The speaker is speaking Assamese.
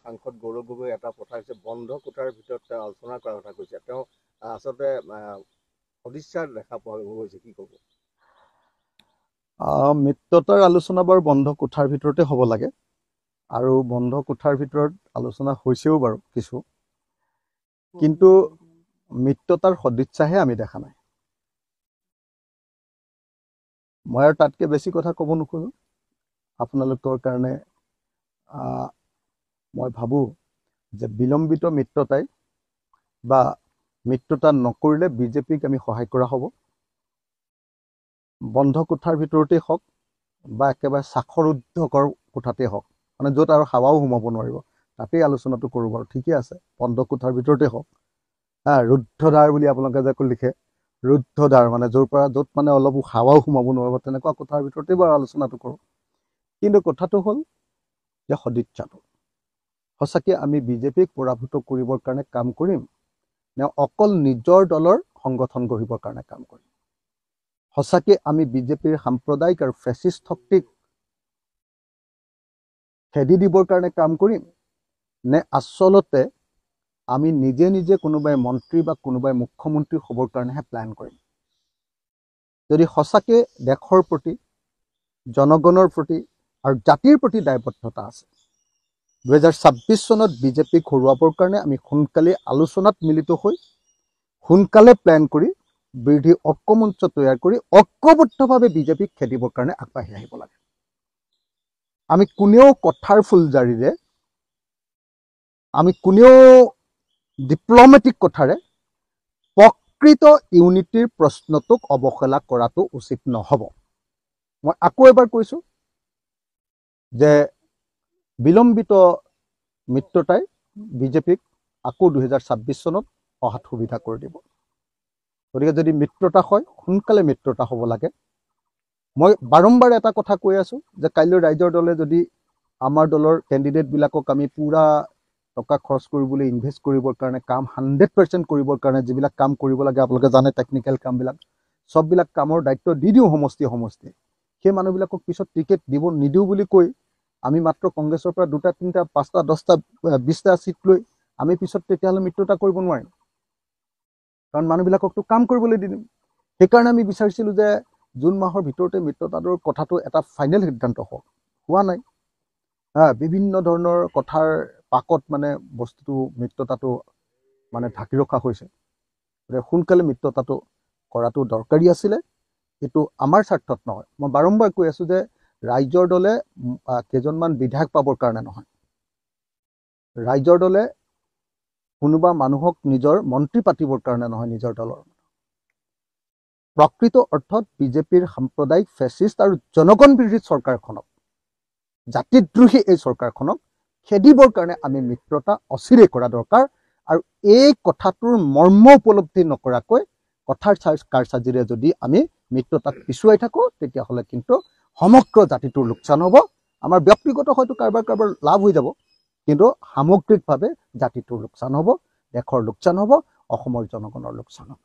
সাংসদ গৌৰৱ গগৈ এটা কথা হৈছে বন্ধ কোঠাৰ ভিতৰত তেওঁ আলোচনা কৰাৰ কথা কৈছে। তেওঁ আচলতে সদিচ্ছা দেখা পোৱা গৈছে, কি ক'ব? মিত্ৰতাৰ আলোচনা বাৰু বন্ধ কোঠাৰ ভিতৰতে হ'ব লাগে, আৰু বন্ধ কোঠাৰ ভিতৰত আলোচনা হৈছেও বাৰু কিছু, কিন্তু মিত্ৰতাৰ সদিচ্ছাহে আমি দেখা নাই। মই আৰু তাতকৈ বেছি কথা ক'ব নোখোজোঁ। আপোনালোকৰ কাৰণে মই ভাবোঁ যে বিলম্বিত মিত্ৰতাই বা মিত্ৰতা নকৰিলে বিজেপিক আমি সহায় কৰা হ'ব। বন্ধ কোঠাৰ ভিতৰতেই হওক বা একেবাৰে সাখৰোদ্ধকৰ কোঠাতেই হওক, মানে য'ত আৰু হাৱাও সোমাব নোৱাৰিব, তাতেই আলোচনাটো কৰোঁ বাৰু, ঠিকে আছে। বন্ধ কোঠাৰ ভিতৰতেই হওক, ৰুদ্ধদ্বাৰ বুলি আপোনালোকে যে লিখে, ৰুদ্ধদ্বাৰ মানে য'ত মানে অলপ হাৱাও সোমাব নোৱাৰিব, তেনেকুৱা কোঠাৰ ভিতৰতেই বাৰু আলোচনাটো কৰোঁ। কিন্তু কথাটো হ'ল যে সদিচ্ছাটো সঁচাকৈ আমি বিজেপিক পৰাভূত কৰিবৰ কাৰণে কাম কৰিম নে অকল নিজৰ দলৰ সংগঠন গঢ়িবৰ কাৰণে কাম কৰিম? সঁচাকৈ আমি বিজেপিৰ সাম্প্ৰদায়িক আৰু ফেচিষ্ট শক্তিক খেদি দিবৰ কাৰণে কাম কৰিম নে আচলতে আমি নিজে নিজে কোনোবাই মন্ত্ৰী বা কোনোবাই মুখ্যমন্ত্ৰী হ'বৰ কাৰণেহে প্লেন কৰিম? যদি সঁচাকৈ দেশৰ প্ৰতি, জনগণৰ প্ৰতি আৰু জাতিৰ প্ৰতি দায়বদ্ধতা আছে, 2026 চনত বিজেপিক হৰুৱাবৰ কাৰণে আমি সোনকালে আলোচনাত মিলিত হৈ সোনকালে প্লেন কৰি বিৰোধী ঐক্যমঞ্চ তৈয়াৰ কৰি ঐক্যবদ্ধভাৱে বিজেপিক খেদিবৰ কাৰণে আগবাঢ়ি আহিব লাগে। আমি কোনেও কথাৰ ফুলজাৰিৰে, আমি কোনেও ডিপ্ল'মেটিক কথাৰে প্ৰকৃত ইউনিটিৰ প্ৰশ্নটোক অৱহেলা কৰাটো উচিত নহ'ব। মই আকৌ এবাৰ কৈছোঁ যে বিলম্বিত মিত্ৰতাই বিজেপিক আকৌ 2026 চনত অহাত সুবিধা কৰি দিব। গতিকে যদি মিত্ৰতা হয়, সোনকালে মিত্ৰতা হ'ব লাগে। মই বাৰম্বাৰ এটা কথা কৈ আছোঁ যে কাইলৈ ৰাইজৰ দলে যদি আমাৰ দলৰ কেণ্ডিডেটবিলাকক আমি পূৰা টকা খৰচ কৰিবলৈ, ইনভেষ্ট কৰিবৰ কাৰণে, কাম 100% কৰিবৰ কাৰণে যিবিলাক কাম কৰিব লাগে, আপোনালোকে জানে টেকনিকেল কামবিলাক, চববিলাক কামৰ দায়িত্ব দি দিওঁ সমষ্টি, সেই মানুহবিলাকক পিছত টিকেট নিদিওঁ বুলি কৈ আমি মাত্ৰ কংগ্ৰেছৰ পৰা 2টা 3টা 5টা 10টা 20টা চিট লৈ আমি পিছত তেতিয়াহ'লে মিত্ৰতা কৰিব নোৱাৰিম, কাৰণ মানুহবিলাককতো কাম কৰিবলৈ দি দিম। সেইকাৰণে আমি বিচাৰিছিলোঁ যে জুন মাহৰ ভিতৰতে মিত্ৰতাটোৰ কথাটো এটা ফাইনেল সিদ্ধান্ত হোৱা নাই। বিভিন্ন ধৰণৰ কথাৰ পাকত মানে বস্তুটো মিত্ৰতাটো মানে ঢাকি ৰখা হৈছে। গতিকে সোনকালে মিত্ৰতাটো কৰাটো দৰকাৰী আছিলে। এইটো আমাৰ স্বাৰ্থত নহয়। মই বাৰম্বাৰ কৈ আছোঁ যে ৰাইজৰ দলে কেইজনমান বিধায়ক পাবৰ কাৰণে নহয়, ৰাইজৰ দলে কোনোবা মানুহক নিজৰ মন্ত্ৰী পাতিবৰ কাৰণে নহয়, নিজৰ দলৰ প্ৰকৃত অৰ্থত বিজেপিৰ সাম্প্ৰদায়িক ফেচিষ্ট আৰু জনগণ বিৰোধী চৰকাৰখনক, জাতিদ্ৰোহী এই চৰকাৰখনক খেদিবৰ কাৰণে আমি মিত্ৰতা অচিৰে কৰা দৰকাৰ। আৰু এই কথাটোৰ মৰ্ম উপলব্ধি নকৰাকৈ কথাৰ কাৰচাজিৰে যদি আমি মিত্ৰতাক পিছুৱাই থাকোঁ, তেতিয়াহ'লে কিন্তু সমগ্ৰ জাতিটোৰ লোকচান হ'ব। আমাৰ ব্যক্তিগত হয়তো কাৰোবাৰ লাভ হৈ যাব, কিন্তু সামগ্ৰিকভাৱে জাতিটোৰ লোকচান হ'ব, দেশৰ লোকচান হ'ব, অসমৰ জনগণৰ লোকচান হ'ব।